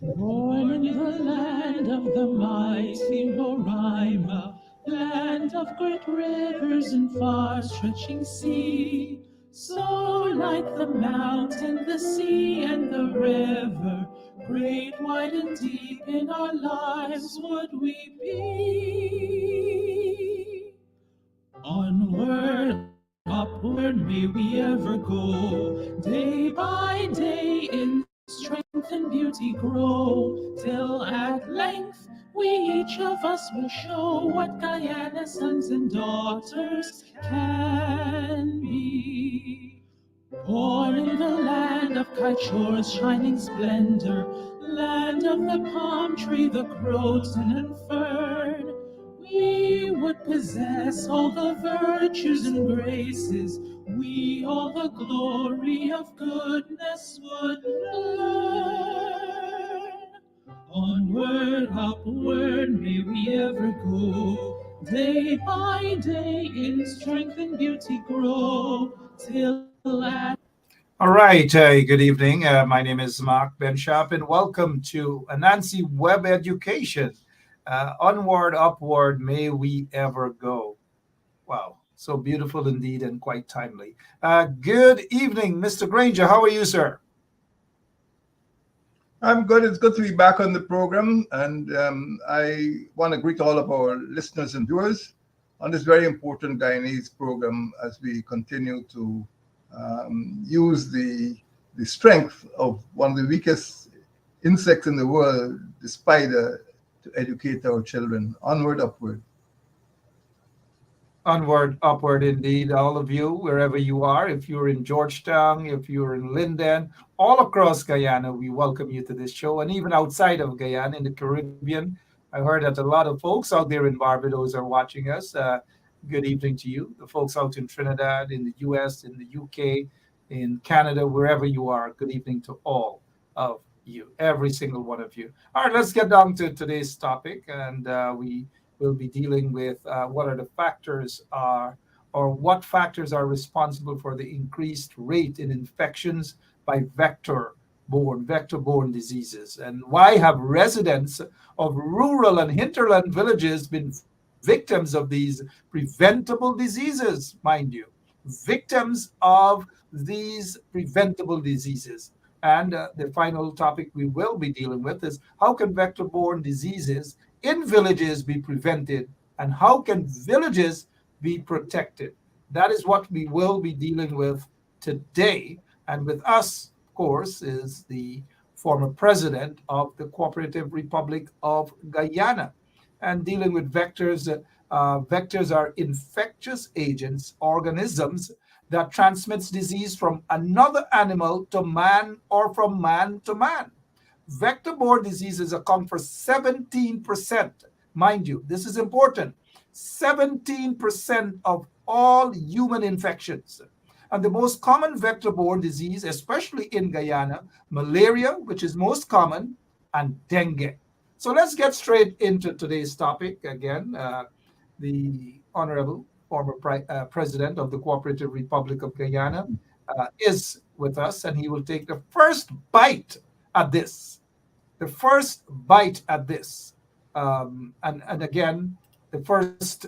Born in the land of the mighty Roraima, land of great rivers and far-stretching sea. So like the mountain, the sea, and the river, great, wide, and deep in our lives would we be. Onward, upward may we ever go, day by day in strength and beauty grow, till at length we each of us will show what Guyana's sons and daughters can be. Born in the land of Kaichora's shining splendor, land of the palm tree, the croton and fern, we would possess all the virtues and graces, we all the glory of goodness would learn. Onward, upward, may we ever go, day by day in strength and beauty grow, till at All right, good evening. My name is Mark Benshop, and welcome to Anansi Web Education. Onward, upward, may we ever go. Wow, so beautiful indeed and quite timely. Good evening, Mr. Granger. How are you, sir? I'm good. It's good to be back on the program, and I want to greet all of our listeners and viewers on this very important Guyanese program as we continue to use the strength of one of the weakest insects in the world, the spider, to educate our children. Onward, upward. Onward, upward indeed, all of you, wherever you are. If you're in Georgetown, if you're in Linden, all across Guyana, we welcome you to this show. And even outside of Guyana, in the Caribbean, I heard that a lot of folks out there in Barbados are watching us. Good evening to you. The folks out in Trinidad, in the US, in the UK, in Canada, wherever you are, good evening to all of you, every single one of you. All right, let's get down to today's topic. And we will be dealing with what are the factors are, or what factors are responsible for the increased rate in infections by vector-borne diseases, and why have residents of rural and hinterland villages been victims of these preventable diseases, mind you, victims of these preventable diseases. And the final topic we will be dealing with is how can vector-borne diseases in villages be prevented, and how can villages be protected? That is what we will be dealing with today. And with us, of course, is the former president of the Cooperative Republic of Guyana. And dealing with vectors, vectors are infectious agents, organisms that transmits disease from another animal to man or from man to man. Vector-borne diseases account for 17%. Mind you, this is important. 17% of all human infections. And the most common vector-borne disease, especially in Guyana, malaria, which is most common, and dengue. So let's get straight into today's topic. Again, the Honorable former President of the Cooperative Republic of Guyana is with us, and he will take the first bite at this. The first bite at this. And again, the first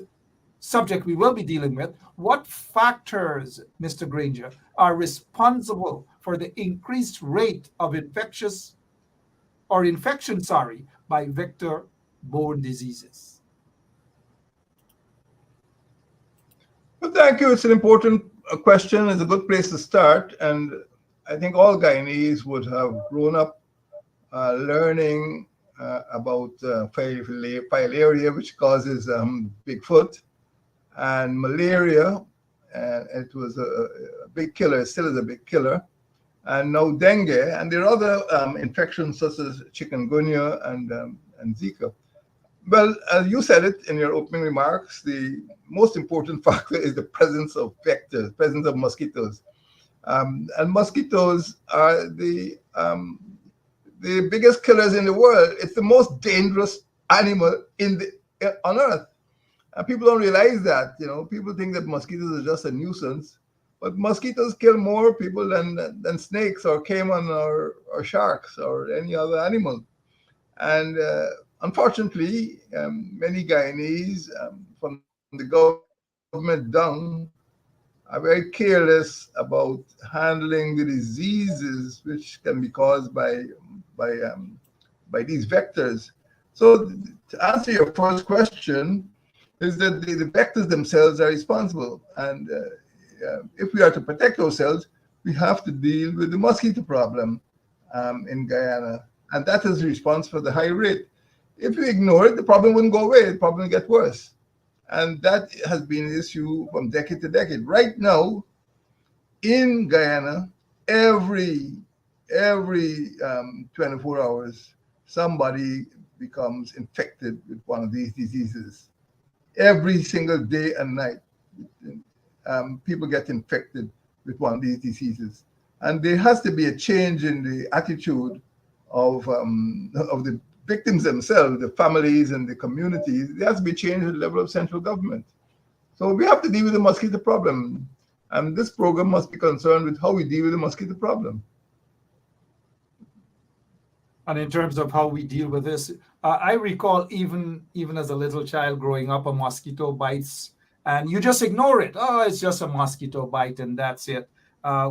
subject we will be dealing with, what factors, Mr. Granger, are responsible for the increased rate of infection by vector-borne diseases? Well, thank you. It's an important question. It's a good place to start. And I think all Guyanese would have grown up learning about filaria, which causes Bigfoot, and malaria. And it was a big killer, it still is a big killer. And now dengue, and there are other infections such as chikungunya and Zika. Well, as you said it in your opening remarks, the most important factor is the presence of vectors, presence of mosquitoes. And mosquitoes are the biggest killers in the world. It's the most dangerous animal on Earth. And people don't realize that. People think that mosquitoes are just a nuisance, but mosquitoes kill more people than snakes or caiman or sharks or any other animal. And unfortunately, many Guyanese, from the government down, are very careless about handling the diseases which can be caused by these vectors. So, to answer your first question, is that the vectors themselves are responsible, and if we are to protect ourselves, we have to deal with the mosquito problem in Guyana, and that is the response for the high rate. If you ignore it, the problem wouldn't go away; the problem will get worse, and that has been an issue from decade to decade. Right now, in Guyana, every 24 hours, somebody becomes infected with one of these diseases. Every single day and night, people get infected with one of these diseases, and there has to be a change in the attitude of the victims themselves, the families and the communities. There has to be a change at the level of central government. So we have to deal with the mosquito problem. And this program must be concerned with how we deal with the mosquito problem. And in terms of how we deal with this, I recall even as a little child growing up, a mosquito bites, and you just ignore it. Oh, it's just a mosquito bite, and that's it.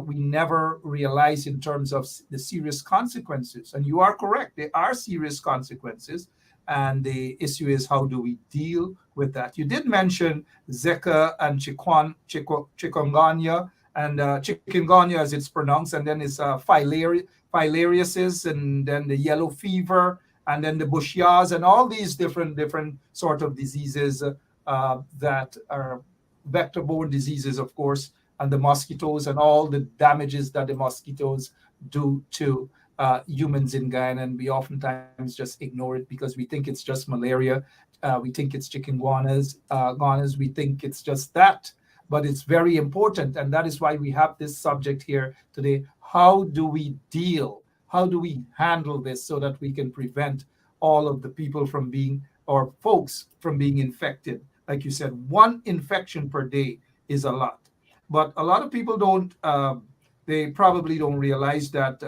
We never realize in terms of the serious consequences. And you are correct; there are serious consequences. And the issue is, how do we deal with that? You did mention Zika and chikungunya, and chikungunya as it's pronounced, and then it's filariasis, and then the yellow fever, and then the bushias, and all these different sort of diseases that are vector-borne diseases, of course, and the mosquitoes and all the damages that the mosquitoes do to humans in Guyana, and we oftentimes just ignore it because we think it's just malaria, we think it's chikungunyas, we think it's just that, but it's very important, and that is why we have this subject here today. How do we handle this so that we can prevent all of the people from being, or folks from being infected? Like you said, one infection per day is a lot, but a lot of people they probably don't realize that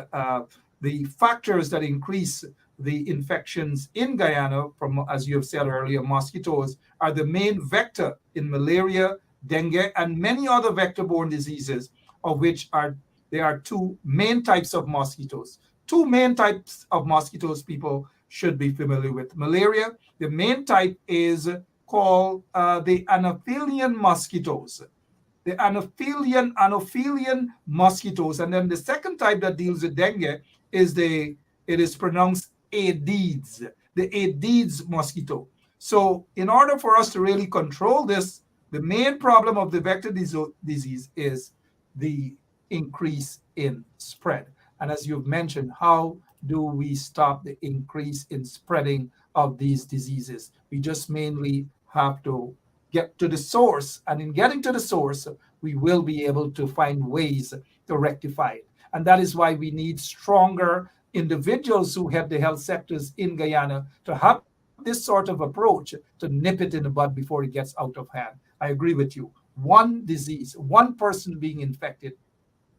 the factors that increase the infections in Guyana, from, as you have said earlier, mosquitoes, are the main vector in malaria, dengue, and many other vector-borne diseases, of which there are two main types of mosquitoes. Two main types of mosquitoes people should be familiar with. Malaria, the main type is called the Anopheles mosquitoes. The Anopheles mosquitoes. And then the second type that deals with dengue it is pronounced Aedes, the Aedes mosquito. So in order for us to really control this, the main problem of the vector disease is the increase in spread. And as you've mentioned, how do we stop the increase in spreading of these diseases? We just mainly have to get to the source. And in getting to the source, we will be able to find ways to rectify it. And that is why we need stronger individuals who head the health sectors in Guyana to have this sort of approach to nip it in the bud before it gets out of hand. I agree with you. One disease, one person being infected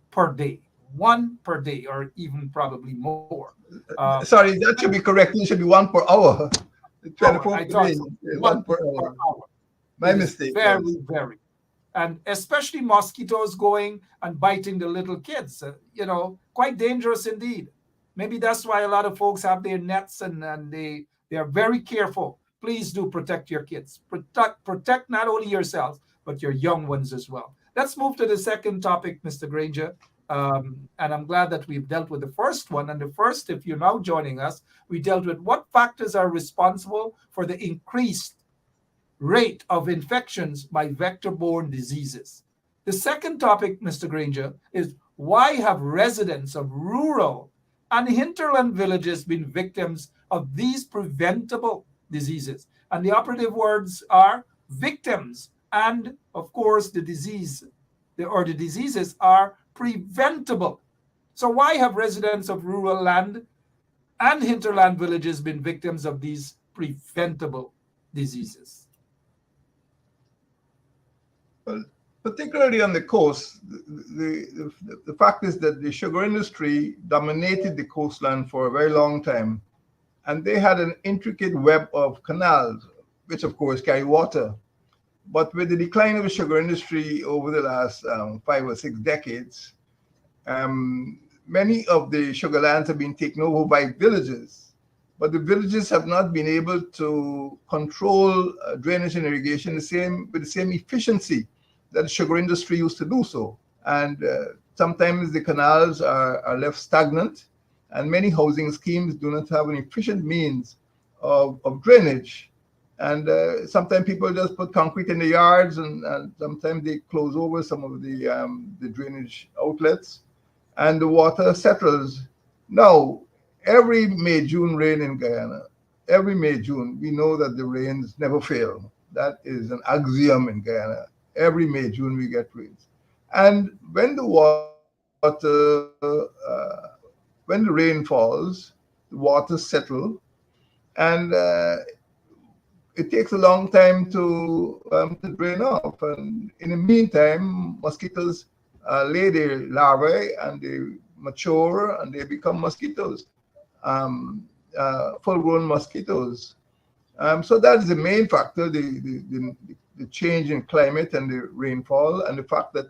per day, one per day, or even probably more. Sorry, that should be correct. It should be one per hour. 24 I per thought day, so. one per hour. My mistake. Very. And especially mosquitoes going and biting the little kids, quite dangerous indeed. Maybe that's why a lot of folks have their nets and they are very careful. Please do protect your kids. Protect not only yourselves, but your young ones as well. Let's move to the second topic, Mr. Granger. And I'm glad that we've dealt with the first one. And the first, if you're now joining us, we dealt with what factors are responsible for the increased rate of infections by vector-borne diseases. The second topic, Mr. Granger, is why have residents of rural and hinterland villages been victims of these preventable diseases? And the operative words are victims, and of course the diseases are preventable. So why have residents of rural land and hinterland villages been victims of these preventable diseases? Well, particularly on the coast, the fact is that the sugar industry dominated the coastline for a very long time, and they had an intricate web of canals, which of course carry water. But with the decline of the sugar industry over the last 5 or 6 decades, many of the sugar lands have been taken over by villages. But the villages have not been able to control drainage and irrigation with the same efficiency that the sugar industry used to do so. And sometimes the canals are left stagnant, and many housing schemes do not have an efficient means of drainage. And sometimes people just put concrete in the yards, and sometimes they close over some of the drainage outlets, and the water settles. Now, every May, June rain in Guyana, every May, June, we know that the rains never fail. That is an axiom in Guyana. Every May, June, we get rains. And when the water, when the rain falls, the water settle, and it takes a long time to drain off. And in the meantime, mosquitoes lay their larvae and they mature and they become mosquitoes, full-grown mosquitoes. So that is the main factor: the change in climate and the rainfall, and the fact that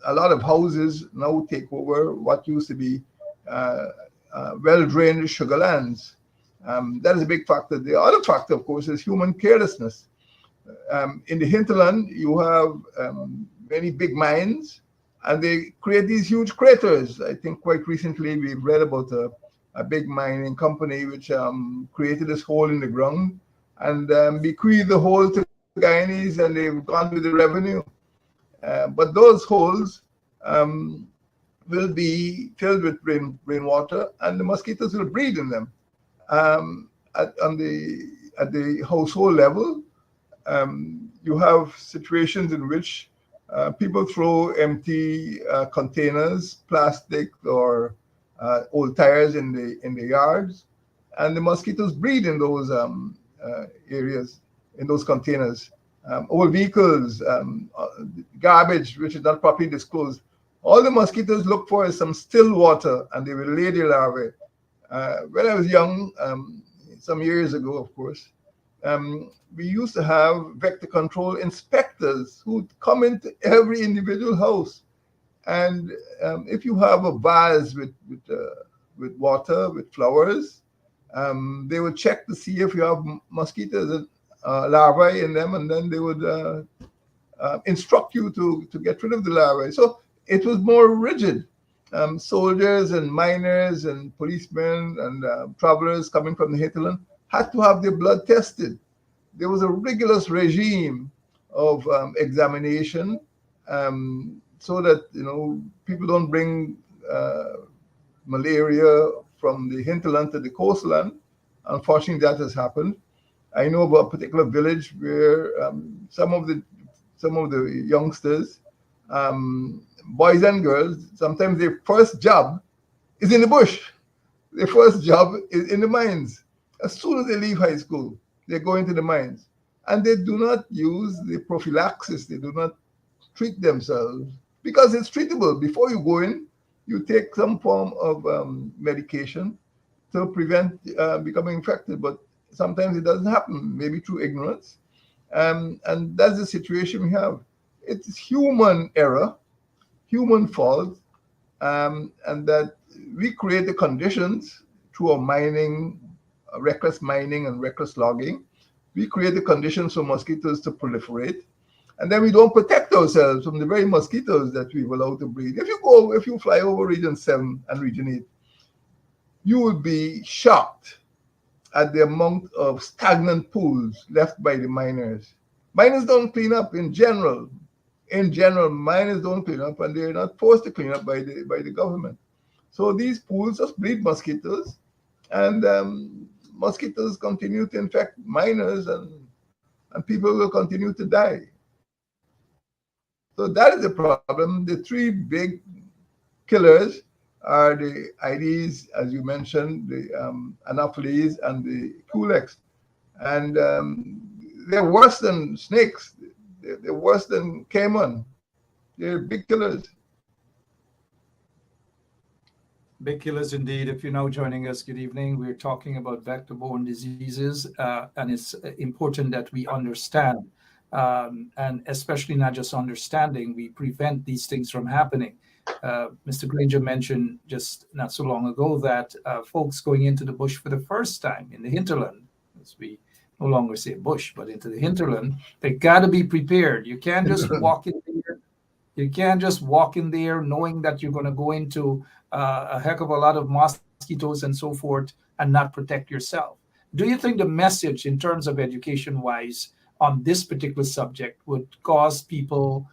a lot of houses now take over what used to be well-drained sugar lands. That is a big factor. The other factor, of course, is human carelessness. In the hinterland, you have many big mines, and they create these huge craters. I think quite recently we've read about a big mining company which created this hole in the ground and bequeathed the hole to Guyanese, and they've gone with the revenue. But those holes will be filled with rainwater, and the mosquitoes will breed in them. At the household level, you have situations in which people throw empty containers, plastic or old tires in the yards, and the mosquitoes breed in those areas, in those containers. Old vehicles, garbage which is not properly disclosed. All the mosquitoes look for is some still water, and they will lay their larvae. When I was young, some years ago, of course, we used to have vector control inspectors who'd come into every individual house. And if you have a vase with water, with flowers, they would check to see if you have mosquitoes, larvae in them, and then they would instruct you to get rid of the larvae. So it was more rigid. Soldiers and miners and policemen and travelers coming from the hinterland had to have their blood tested. There was a rigorous regime of examination, so that people don't bring malaria from the hinterland to the coastland. Unfortunately, that has happened. I know about a particular village where some of the youngsters, boys and girls, sometimes their first job is in the bush. Their first job is in the mines. As soon as they leave high school, they go into the mines. And they do not use the prophylaxis. They do not treat themselves because it's treatable. Before you go in, you take some form of medication to prevent becoming infected. But sometimes it doesn't happen, maybe through ignorance. And that's the situation we have. It's human error, human fault, and that we create the conditions through our mining, reckless mining and reckless logging. We create the conditions for mosquitoes to proliferate, and then we don't protect ourselves from the very mosquitoes that we've allowed to breed. If you fly over Region 7 and Region 8, you will be shocked at the amount of stagnant pools left by the miners. Miners don't clean up in general. In general, miners don't clean up, and they're not forced to clean up by the government. So these pools just breed mosquitoes, and mosquitoes continue to infect miners, and people will continue to die. So that is the problem. The three big killers are the IDs, as you mentioned, the Anopheles and the Culex. And they're worse than snakes. They're worse than Cayman. They're big killers. Big killers indeed. If you're now joining us, good evening. We're talking about vector-borne diseases, and it's important that we understand, and especially not just understanding, we prevent these things from happening. Mr. Granger mentioned just not so long ago that folks going into the bush for the first time in the hinterland, as we no longer say bush, but into the hinterland, they got to be prepared. You can't just walk in there. You can't just walk in there knowing that you're going to go into a heck of a lot of mosquitoes and so forth and not protect yourself. Do you think the message in terms of education wise on this particular subject would cause people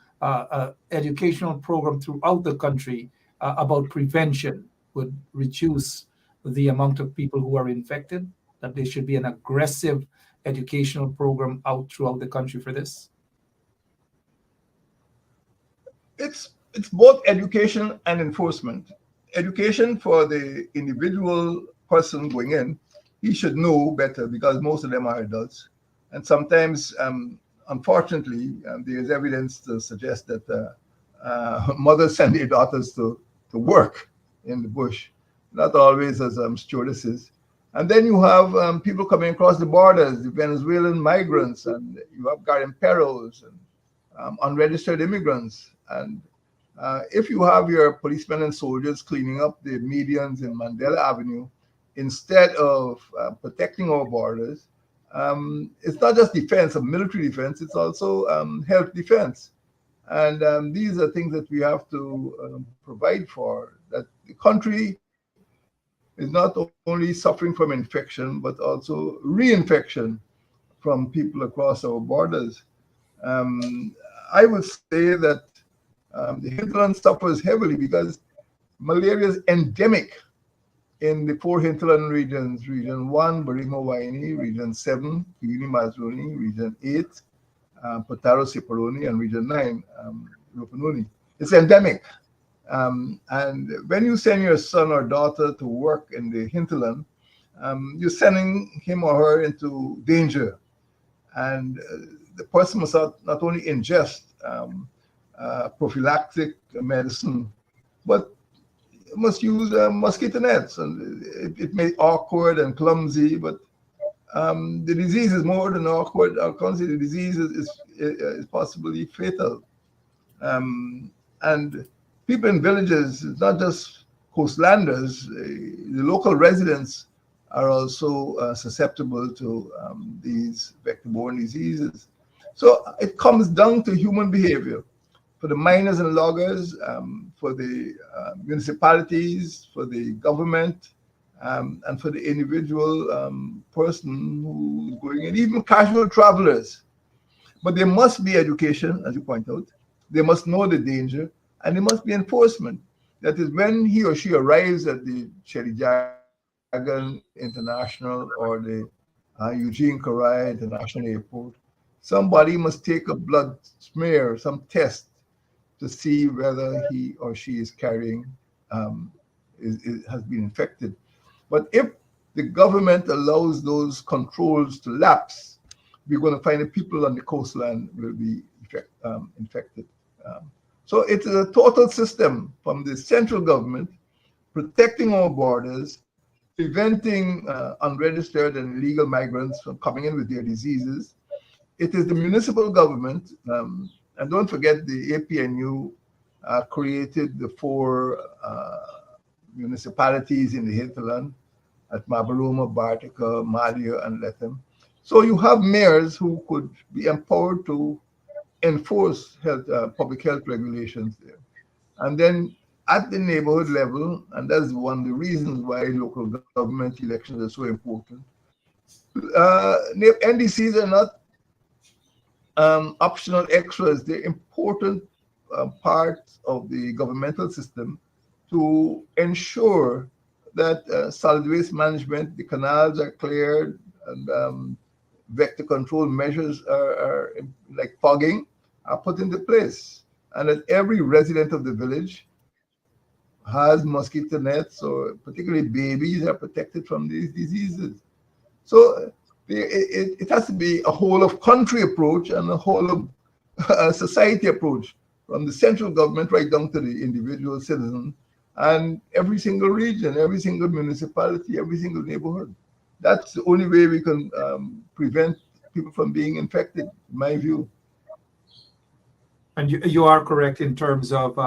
educational program throughout the country about prevention would reduce the amount of people who are infected, that there should be an aggressive educational program out throughout the country for this? It's both education and enforcement. Education for the individual person going in, he should know better because most of them are adults. And sometimes, unfortunately, there is evidence to suggest that mothers send their daughters to work in the bush, not always as stewardesses. And then you have people coming across the borders, the Venezuelan migrants, and you have garden perils and unregistered immigrants. And if you have your policemen and soldiers cleaning up the medians in Mandela Avenue instead of protecting our borders, it's not just defense, of military defense, it's also health defense. And these are things that we have to provide for, that the country is not only suffering from infection, but also reinfection from people across our borders. I would say that the hinterland suffers heavily because malaria is endemic in the 4 hinterland regions: Region 1, Barima-Waini; Region 7, Kiuni-Mazruni; Region 8, Potaro-Siparoni; and Region 9, Rupununi. It's endemic. And when you send your son or daughter to work in the hinterland, you're sending him or her into danger. And the person must not only ingest prophylactic medicine, but must use mosquito nets. And it may be awkward and clumsy, but the disease is more than awkward or clumsy. The disease is possibly fatal. And people in villages, not just coastlanders, the local residents are also susceptible to these vector-borne diseases. So it comes down to human behavior. For the miners and loggers, for the municipalities, for the government, and for the individual person who's going in, even casual travelers. But there must be education, as you point out. They must know the danger, and there must be enforcement. That is, when he or she arrives at the Cherry Jagan International or the Eugene Corai International Airport, somebody must take a blood smear, some test, to see whether he or she is carrying, has been infected. But if the government allows those controls to lapse, we're going to find that people on the coastline will be infected. So it's a total system from the central government protecting our borders, preventing unregistered and illegal migrants from coming in with their diseases. It is the municipal government, and don't forget the APNU created the 4 municipalities in the hinterland at Mabaroma, Bartica, Malia, and Lethem. So you have mayors who could be empowered to enforce public health regulations there. And then at the neighborhood level, and that's one of the reasons why local government elections are so important, NDCs are not optional extras. They're important parts of the governmental system to ensure that solid waste management, the canals are cleared, and vector control measures are like fogging are put into place, and that every resident of the village has mosquito nets, or particularly babies are protected from these diseases. So it has to be a whole of country approach and a whole of a society approach from the central government right down to the individual citizen and every single region, every single municipality, every single neighborhood. That's the only way we can prevent people from being infected, in my view. And you are correct in terms of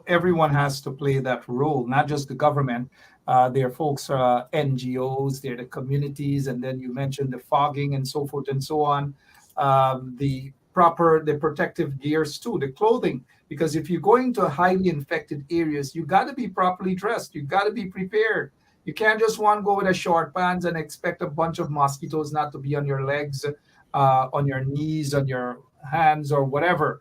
everyone has to play that role, not just the government. There are folks, NGOs, there are the communities, and then you mentioned the fogging and so forth and so on. The protective gears too, the clothing. Because if you're going to highly infected areas, you got to be properly dressed. You got to be prepared. You can't just want to go with a short pants and expect a bunch of mosquitoes not to be on your legs, on your knees, on your hands, or whatever.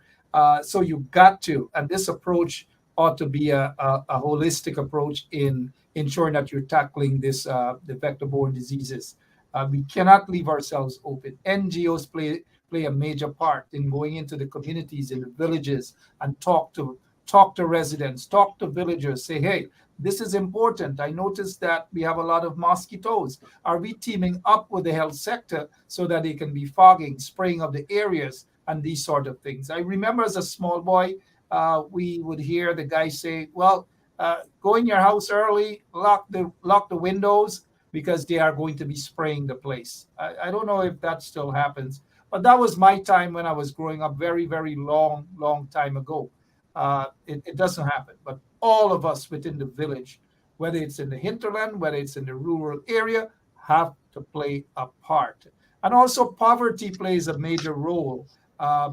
So you got to, and this approach ought to be a holistic approach in ensuring that you're tackling the vector-borne diseases. We cannot leave ourselves open. NGOs play a major part in going into the communities, in the villages, and talk to residents, talk to villagers, say, hey, this is important. I noticed that we have a lot of mosquitoes. Are we teaming up with the health sector so that they can be fogging, spraying of the areas, and these sort of things? I remember as a small boy, we would hear the guy say, well, go in your house early, lock the windows, because they are going to be spraying the place. I don't know if that still happens, but that was my time when I was growing up, very, very long time ago. It doesn't happen, but all of us within the village, whether it's in the hinterland, whether it's in the rural area, have to play a part. And also poverty plays a major role,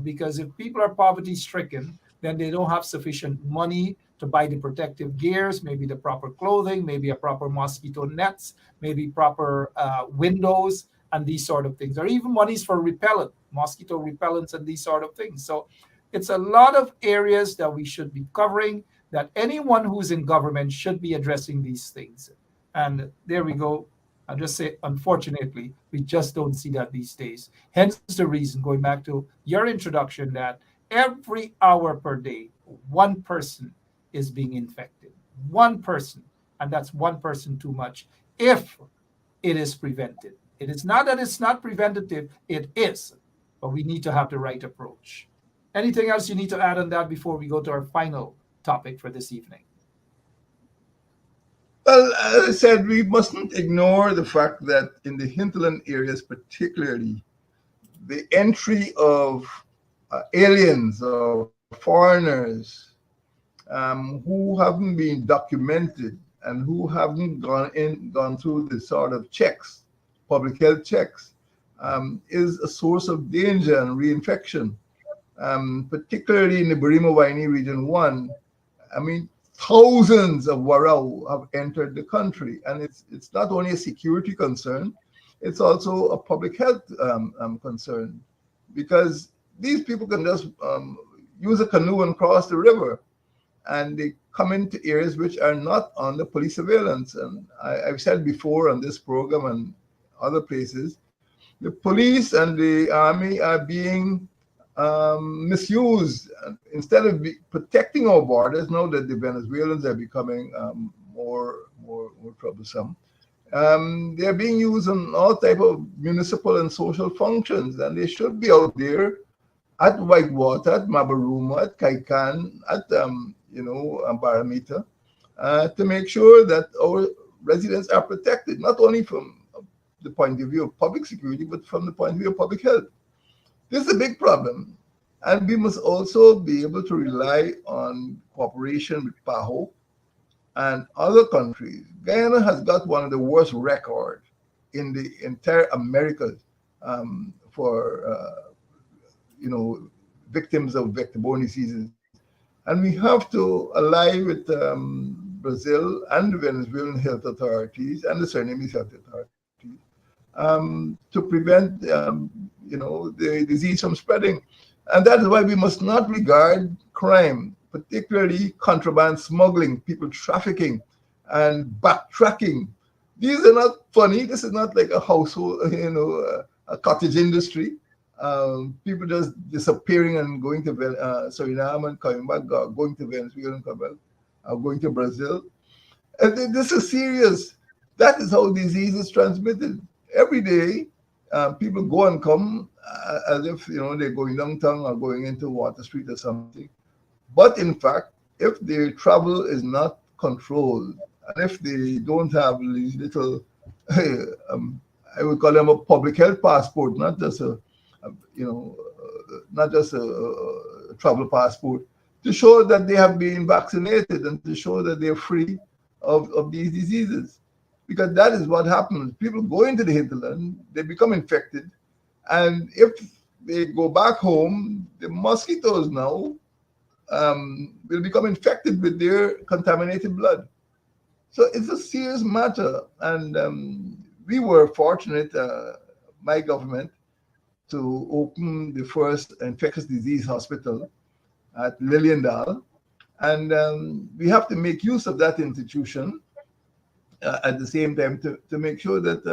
because if people are poverty stricken, then they don't have sufficient money to buy the protective gears, maybe the proper clothing, maybe a proper mosquito nets, maybe proper windows, and these sort of things, or even monies for repellent, mosquito repellents, and these sort of things. So it's a lot of areas that we should be covering, that anyone who's in government should be addressing these things. And there we go. I'll just say, unfortunately, we just don't see that these days. Hence the reason, going back to your introduction, that every hour per day, one person is being infected. One person. And that's one person too much if it is prevented. It is not that it's not preventative, it is. But we need to have the right approach. Anything else you need to add on that before we go to our final topic for this evening? Well, as I said, we mustn't ignore the fact that in the hinterland areas, particularly, the entry of aliens or foreigners who haven't been documented and who haven't gone through the sort of checks, public health checks, is a source of danger and reinfection. Particularly in the Burima-Waini Region 1, I mean, thousands of Warao have entered the country, and it's not only a security concern, it's also a public health concern, because these people can just use a canoe and cross the river, and they come into areas which are not under police surveillance. And I've said before on this program and other places, the police and the army are being misused. Instead of protecting our borders, now that the Venezuelans are becoming more troublesome, they're being used on all type of municipal and social functions, and they should be out there at Whitewater, at Mabaruma, at Kaikan, at Baramita, to make sure that our residents are protected, not only from the point of view of public security, but from the point of view of public health. This is a big problem, and we must also be able to rely on cooperation with PAHO and other countries. Guyana has got one of the worst records in the entire Americas for victims of vector-borne diseases, and we have to ally with Brazil and the Venezuelan health authorities and the Surinamese health authorities to prevent the disease from spreading. And that is why we must not regard crime, particularly contraband smuggling, people trafficking, and backtracking. These are not funny. This is not like a household, a cottage industry. People just disappearing and going to Suriname and coming back, going to Venezuela and coming back, going to Brazil. And this is serious. That is how disease is transmitted. Every day, People go and come as if they're going downtown or going into Water Street or something. But in fact, if the travel is not controlled, and if they don't have these little, um, I would call them a public health passport, a not just a travel passport, to show that they have been vaccinated and to show that they're free of these diseases. Because that is what happens. People go into the hinterland, they become infected, and if they go back home, the mosquitoes now will become infected with their contaminated blood. So it's a serious matter. And we were fortunate, my government, to open the first infectious disease hospital at Liliendal. And we have to make use of that institution at the same time to make sure that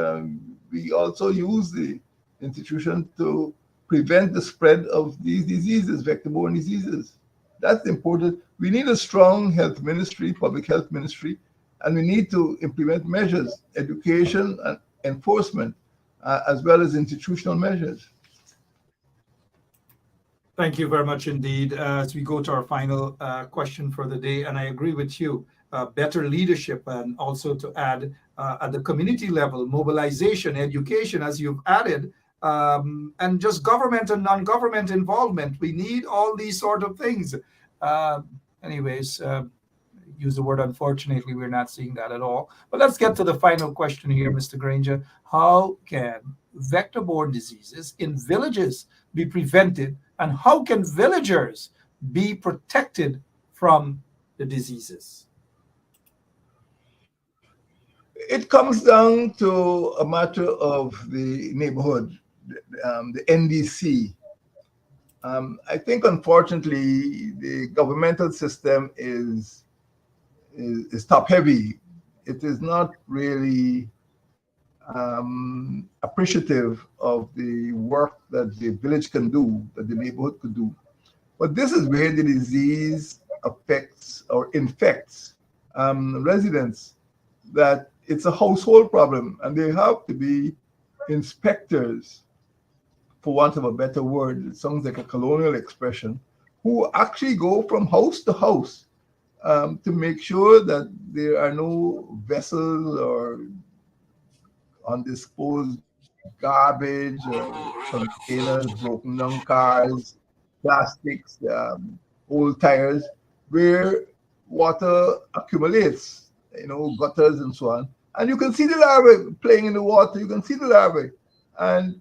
we also use the institution to prevent the spread of these diseases, vector-borne diseases. That's important. We need a strong health ministry, public health ministry, and we need to implement measures, education and enforcement, as well as institutional measures. Thank you very much indeed. As we go to our final question for the day, and I agree with you, better leadership, and also to add at the community level, mobilization, education, as you've added, and just government and non-government involvement. We need all these sort of things. Anyways, use the word unfortunately, we're not seeing that at all. But let's get to the final question here, Mr. Granger. How can vector-borne diseases in villages be prevented, and how can villagers be protected from the diseases? It comes down to a matter of the neighborhood, the NDC. I think, unfortunately, the governmental system is top heavy. It is not really appreciative of the work that the village can do, that the neighborhood could do. But this is where the disease affects or infects residents, that it's a household problem, and there have to be inspectors, for want of a better word. It sounds like a colonial expression, who actually go from house to house to make sure that there are no vessels or undisposed garbage or containers, broken down cars, plastics, old tires, where water accumulates, gutters and so on. And you can see the larvae playing in the water. You can see the larvae. And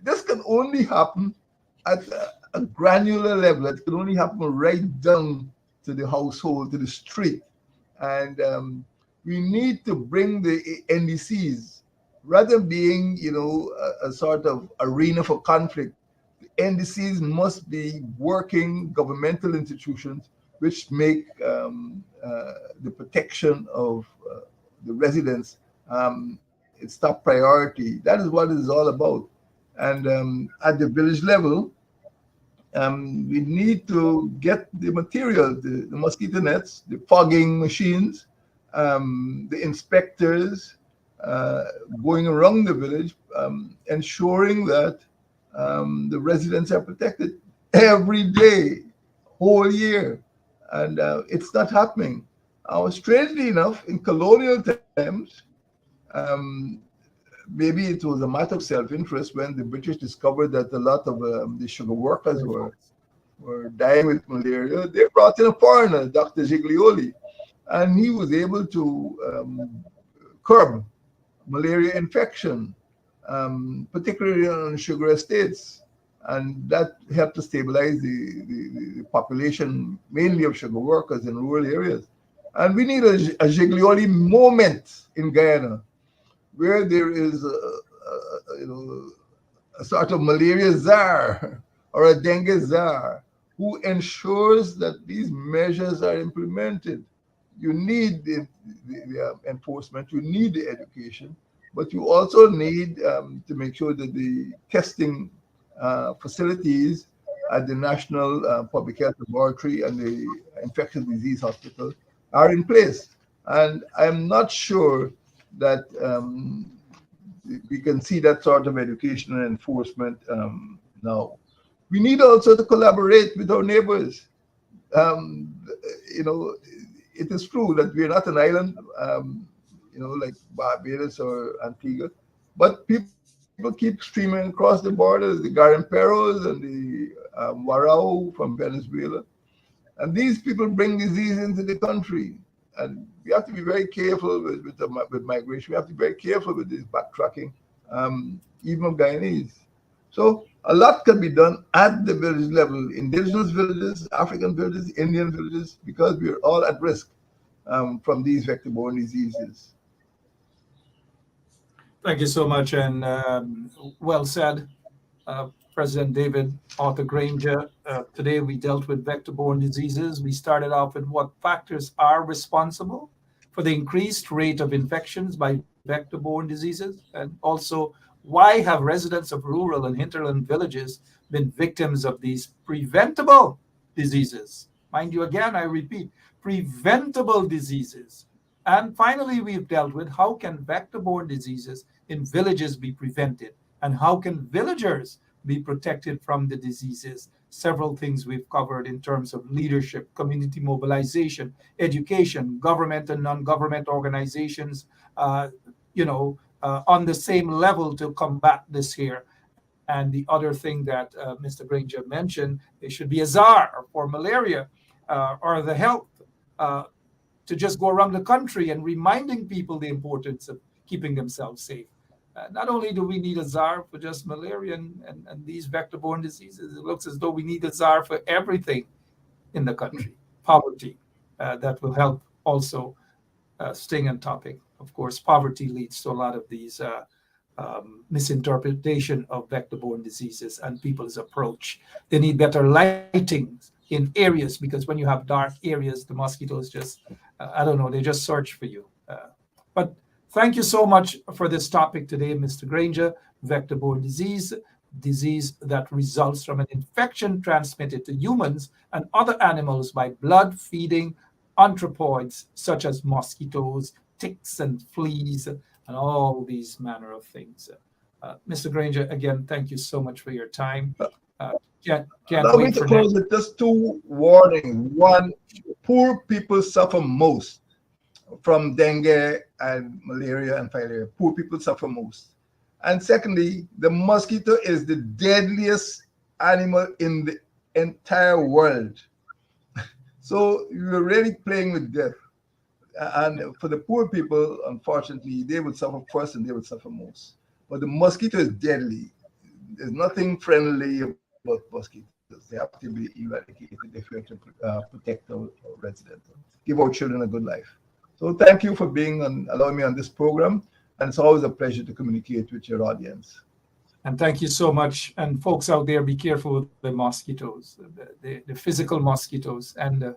this can only happen at a granular level. It can only happen right down to the household, to the street. And we need to bring the NDCs, rather than being, a sort of arena for conflict. The NDCs must be working governmental institutions which make the protection of the residents its top priority. That is what it is all about. And at the village level, we need to get the material, the mosquito nets, the fogging machines, the inspectors going around the village, ensuring that the residents are protected every day, whole year. And it's not happening. Strangely enough, in colonial times, maybe it was a matter of self-interest when the British discovered that a lot of the sugar workers were dying with malaria. They brought in a foreigner, Dr. Giglioli, and he was able to curb malaria infection, particularly on sugar estates. And that helped to stabilize the population, mainly of sugar workers in rural areas. And we need a Giglioli moment in Guyana, where there is a sort of malaria czar or a dengue czar who ensures that these measures are implemented. You need the enforcement, you need the education, but you also need to make sure that the testing facilities at the National Public Health Laboratory and the Infectious Disease Hospital are in place. And I'm not sure that We can see that sort of education and enforcement now. We need also to collaborate with our neighbors. Um, you know, it is true that we are not an island, like Barbados or Antigua, but people keep streaming across the borders, the Garimperos and the Warao from Venezuela. And these people bring disease into the country. And we have to be very careful with migration. We have to be very careful with this backtracking, even of Guyanese. So a lot can be done at the village level, indigenous villages, African villages, Indian villages, because we are all at risk from these vector-borne diseases. Thank you so much, and well said, President David Arthur Granger. Today we dealt with vector-borne diseases. We started off with what factors are responsible for the increased rate of infections by vector-borne diseases, and also why have residents of rural and hinterland villages been victims of these preventable diseases? Mind you, again, I repeat, preventable diseases. And finally, we've dealt with how can vector-borne diseases in villages be prevented, and how can villagers be protected from the diseases. Several things we've covered in terms of leadership, community mobilization, education, government and non-government organizations, on the same level to combat this here. And the other thing that Mr. Granger mentioned, there should be a czar for malaria or the health to just go around the country and reminding people the importance of keeping themselves safe. Not only do we need a czar for just malaria and these vector-borne diseases, it looks as though we need a czar for everything in the country. Poverty, that will help also staying on topic. Of course, poverty leads to a lot of these misinterpretation of vector-borne diseases and people's approach. They need better lighting in areas, because when you have dark areas, the mosquitoes just, they just search for you. But thank you so much for this topic today, Mr. Granger. Vector-borne disease that results from an infection transmitted to humans and other animals by blood-feeding anthropoids, such as mosquitoes, ticks, and fleas, and all these manner of things. Mr. Granger, again, thank you so much for your time. Can't Allow me wait to for close next. with just two warnings. One, poor people suffer most from dengue and malaria and filaria. Poor people suffer most. And secondly, the mosquito is the deadliest animal in the entire world. So you're really playing with death. And for the poor people, unfortunately, they would suffer first and they would suffer most. But the mosquito is deadly. There's nothing friendly about mosquitoes. They have to be eradicated if we have to protect our residents, give our children a good life. So thank you for allowing me on this program. And it's always a pleasure to communicate with your audience. And thank you so much. And folks out there, be careful with the mosquitoes, the physical mosquitoes. And,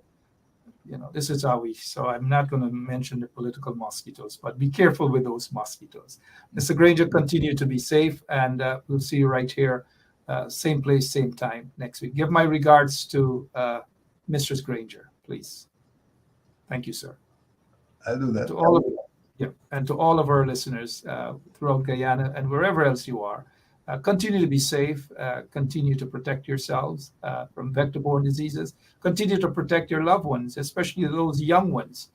this is how so I'm not going to mention the political mosquitoes, but be careful with those mosquitoes. Mr. Granger, continue to be safe, and we'll see you right here, same place, same time next week. Give my regards to Mistress Granger, please. Thank you, sir. I'll do that. To all of and to all of our listeners throughout Guyana and wherever else you are, continue to be safe, continue to protect yourselves from vector-borne diseases, continue to protect your loved ones, especially those young ones,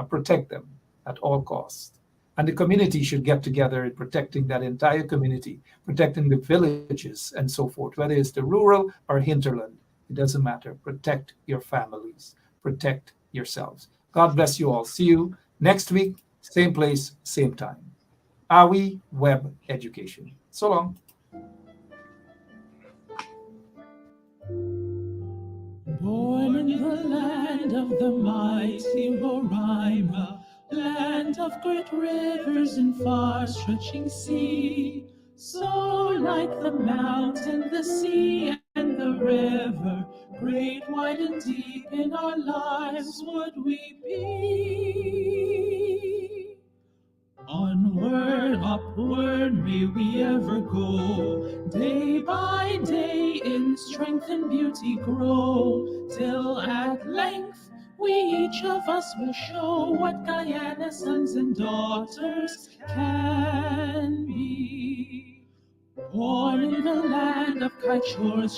protect them at all costs. And the community should get together in protecting that entire community, protecting the villages and so forth, whether it's the rural or hinterland, it doesn't matter. Protect your families, protect yourselves. God bless you all. See you next week. Same place, same time. Anansi Web Education. So long. Born in the land of the mighty Roraima, land of great rivers and far-stretching sea. So like the mountain, the sea, and the river, great, wide, and deep in our lives would we be. Onward, upward, may we ever go, day by day in strength and beauty grow, till at length We each of us will show what Guyana's sons and daughters can be. Born in the land of Kaichor's